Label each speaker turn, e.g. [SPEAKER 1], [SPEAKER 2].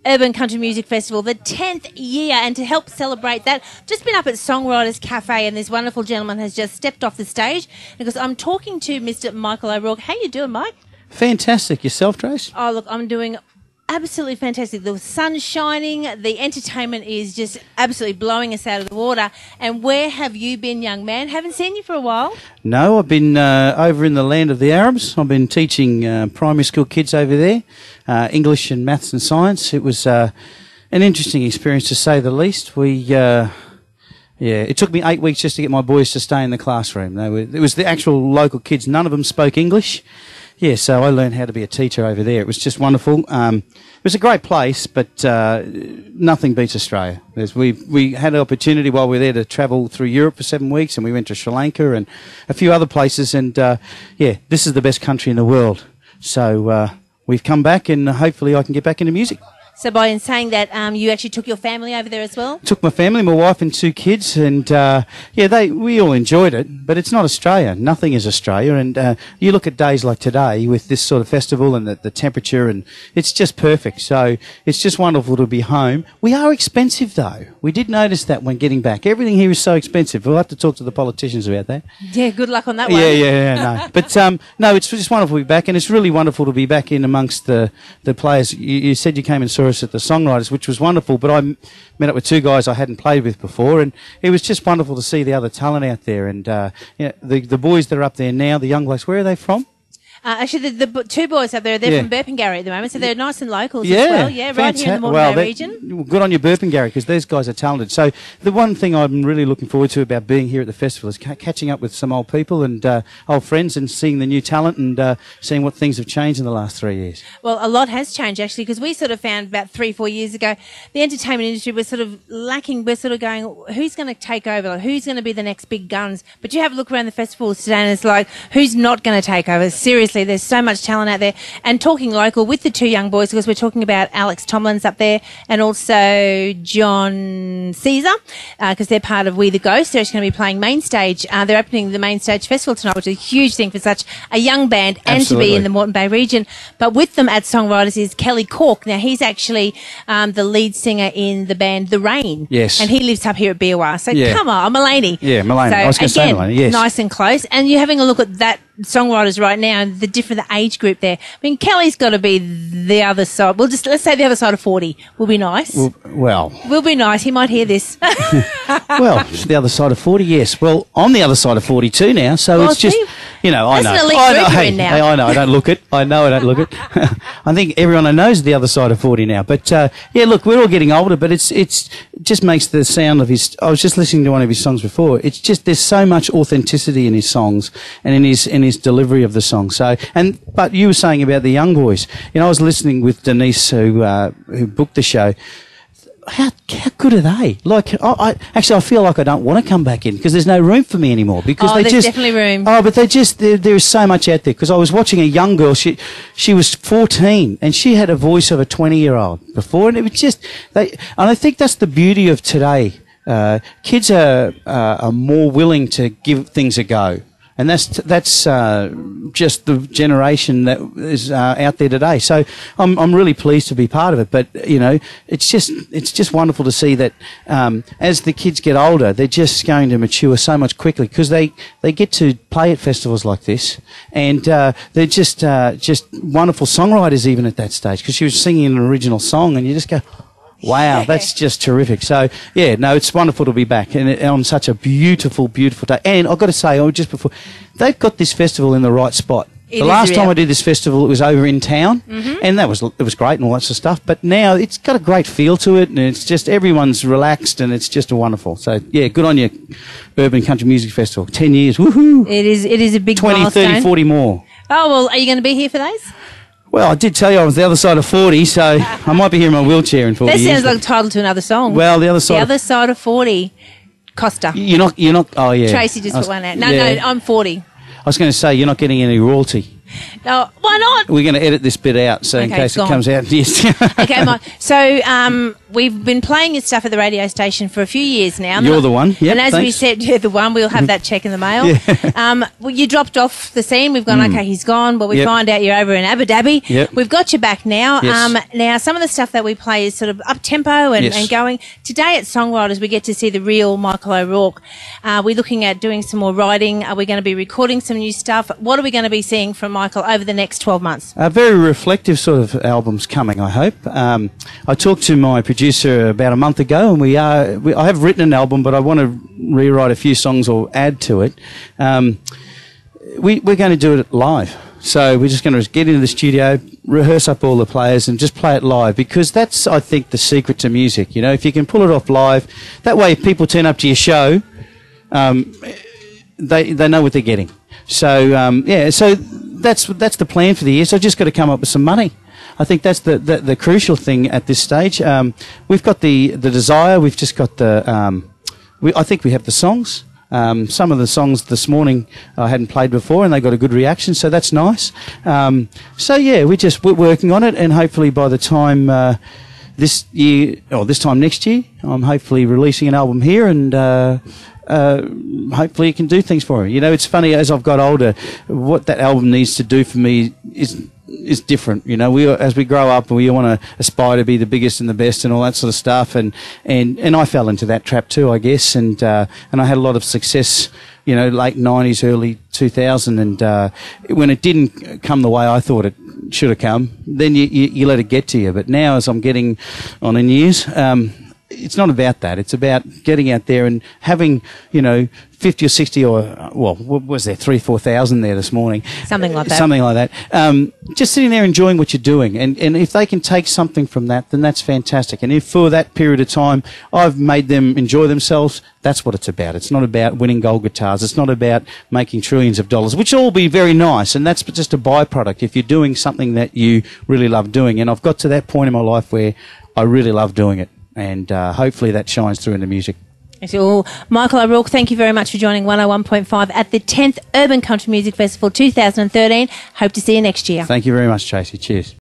[SPEAKER 1] Urban Country Music Festival, the 10th year. And to help celebrate that, just been up at Songwriters Cafe, and this wonderful gentleman has just stepped off the stage because I'm talking to Mr. Micheal O'Rourke. How you doing, Mike?
[SPEAKER 2] Fantastic. Yourself, Trace?
[SPEAKER 1] Oh, look, I'm doing absolutely fantastic. The sun's shining. The entertainment is just absolutely blowing us out of the water. And where have you been, young man? Haven't seen you for a while.
[SPEAKER 2] No, I've been over in the land of the Arabs. I've been teaching primary school kids over there, English and maths and science. It was an interesting experience, to say the least. It took me 8 weeks just to get my boys to stay in the classroom. It was the actual local kids. None of them spoke English. Yeah, so I learned how to be a teacher over there. It was just wonderful. It was a great place, but nothing beats Australia. We had an opportunity while we were there to travel through Europe for 7 weeks, and we went to Sri Lanka and a few other places. And, this is the best country in the world. So we've come back, and hopefully I can get back into music.
[SPEAKER 1] So by saying that, you actually took your family over there as well?
[SPEAKER 2] Took my family, my wife and 2 kids, and we all enjoyed it. But it's not Australia. Nothing is Australia. And you look at days like today with this sort of festival and the temperature, and it's just perfect. So it's just wonderful to be home. We are expensive, though. We did notice that when getting back. Everything here is so expensive. We'll have to talk to the politicians about that.
[SPEAKER 1] Yeah, good luck on that one.
[SPEAKER 2] No. But no, it's just wonderful to be back, and it's really wonderful to be back in amongst the players. You said you came and saw us at the Songwriters, which was wonderful, but I met up with 2 guys I hadn't played with before, and it was just wonderful to see the other talent out there. And the boys that are up there now, the young blokes, where are they from?
[SPEAKER 1] Actually, the 2 boys up there, they're from Burpengary at the moment, so they're nice and locals as well. Yeah, right here in the Moreton Bay region.
[SPEAKER 2] Good on you, Burpengary, because those guys are talented. So the one thing I'm really looking forward to about being here at the festival is catching up with some old people and old friends, and seeing the new talent, and seeing what things have changed in the last 3 years.
[SPEAKER 1] Well, a lot has changed, actually, because we sort of found about 3-4 years ago the entertainment industry was sort of lacking. We're sort of going, who's going to take over? Like, who's going to be the next big guns? But you have a look around the festivals today, and it's like, who's not going to take over? Seriously, there's so much talent out there. And talking local with the 2 young boys, because we're talking about Alex Tomlin's up there and also John Caesar, because they're part of We the Ghost. They're actually going to be playing Main Stage. They're opening the Main Stage Festival tonight, which is a huge thing for such a young band and to be in the Moreton Bay region. But with them at Songwriters is Kelly Cork. Now, he's actually the lead singer in the band The Rain.
[SPEAKER 2] Yes.
[SPEAKER 1] And he lives up here at BOR. So come on, Mulaney.
[SPEAKER 2] Yeah, Mulaney.
[SPEAKER 1] So,
[SPEAKER 2] I was going to say Mulaney, yes.
[SPEAKER 1] Nice and close. And you're having a look at that Songwriters right now and the age group there. I mean, Kelly's got to be the other side. Let's say the other side of 40 will be nice. Will be nice. He might hear this.
[SPEAKER 2] Well, the other side of 40, yes. Well, I'm the other side of 42 now, so it's just, I know.
[SPEAKER 1] That's an elite group you're in now.
[SPEAKER 2] Hey, I know. I don't look it. I know I don't look it. I think everyone I know is the other side of 40 now. But look, we're all getting older, but it just makes the sound of his. I was just listening to one of his songs before. It's just, there's so much authenticity in his songs and in his delivery of the song. So, but you were saying about the young boys. I was listening with Denise, who booked the show. How good are they? Like, I feel like I don't want to come back in because there's no room for me anymore. Because
[SPEAKER 1] there's definitely room.
[SPEAKER 2] Oh, but there is so much out there. Because I was watching a young girl. She was 14 and she had a voice of a 20-year-old before, and it was just and I think that's the beauty of today. Kids are more willing to give things a go. And that's just the generation that is out there today. So I'm really pleased to be part of it. But it's just wonderful to see that as the kids get older, they're just going to mature so much quickly because they get to play at festivals like this, and they're just wonderful songwriters even at that stage. Because she was singing an original song, and you just go, wow, that's just terrific. So, it's wonderful to be back and on such a beautiful, beautiful day. And I've got to say, just before, they've got this festival in the right spot. The last time I did this festival, it was over in town, and it was great and all that sort of stuff. But now it's got a great feel to it, and it's just everyone's relaxed, and it's just wonderful. So, good on you, Urban Country Music Festival. 10 years, woohoo!
[SPEAKER 1] It is a big
[SPEAKER 2] 20,
[SPEAKER 1] milestone.
[SPEAKER 2] 30, 40 more.
[SPEAKER 1] Oh, well, are you going to be here for those?
[SPEAKER 2] Well, I did tell you I was the other side of 40, so I might be here in my wheelchair in 40 years.
[SPEAKER 1] That sounds like a title to another song.
[SPEAKER 2] Well, the other side
[SPEAKER 1] of 40. Costa.
[SPEAKER 2] You're not, oh yeah.
[SPEAKER 1] Tracy just put one out. No, I'm 40.
[SPEAKER 2] I was going to say, you're not getting any royalty.
[SPEAKER 1] No, why not?
[SPEAKER 2] We're going to edit this bit out, so in case it comes out. Yes.
[SPEAKER 1] Okay, Mike. So we've been playing your stuff at the radio station for a few years now.
[SPEAKER 2] You're the one. Yep,
[SPEAKER 1] and as we said, you're the one. We'll have that check in the mail. Yeah. Well, you dropped off the scene. We've gone, okay, he's gone. Well, we find out you're over in Abu Dhabi.
[SPEAKER 2] Yep.
[SPEAKER 1] We've got you back now.
[SPEAKER 2] Yes.
[SPEAKER 1] Now, some of the stuff that we play is sort of up-tempo and going. Today at Songwriters, we get to see the real Micheal O'Rourke. We're looking at doing some more writing. Are we going to be recording some new stuff? What are we going to be seeing from Micheal over the next 12 months?
[SPEAKER 2] A very reflective sort of album's coming, I hope. I talked to my producer about a month ago, and I have written an album, but I want to rewrite a few songs or add to it. We're going to do it live. So we're just going to get into the studio, rehearse up all the players and just play it live, because that's, I think, the secret to music. You know, if you can pull it off live, that way if people turn up to your show, they know what they're getting. So, so that's the plan for the year. So I've just got to come up with some money. I think that's the crucial thing at this stage. We've got the desire. We've just got I think we have the songs. Some of the songs this morning I hadn't played before, and they got a good reaction, so that's nice. So yeah, we're working on it, and hopefully by the time this year or this time next year, I'm hopefully releasing an album here, and hopefully it can do things for me. You know, it's funny, as I've got older, what that album needs to do for me is different. You know, as we grow up, we want to aspire to be the biggest and the best and all that sort of stuff, and I fell into that trap too, I guess, and I had a lot of success, you know, late 90s, early 2000, and when it didn't come the way I thought it should have come, then you let it get to you. But now, as I'm getting on in years, it's not about that. It's about getting out there and having, you know, 50 or 60 or, well, what was there, 3,000-4,000 there this morning.
[SPEAKER 1] Something like that.
[SPEAKER 2] Something like that. Just sitting there enjoying what you're doing. And if they can take something from that, then that's fantastic. And if for that period of time I've made them enjoy themselves, that's what it's about. It's not about winning gold guitars. It's not about making trillions of dollars, which all be very nice. And that's just a byproduct if you're doing something that you really love doing. And I've got to that point in my life where I really love doing it. And hopefully that shines through in the music.
[SPEAKER 1] So, Micheal O'Rourke, thank you very much for joining 101.5 at the 10th Urban Country Music Festival 2013. Hope to see you next year.
[SPEAKER 2] Thank you very much, Tracy. Cheers.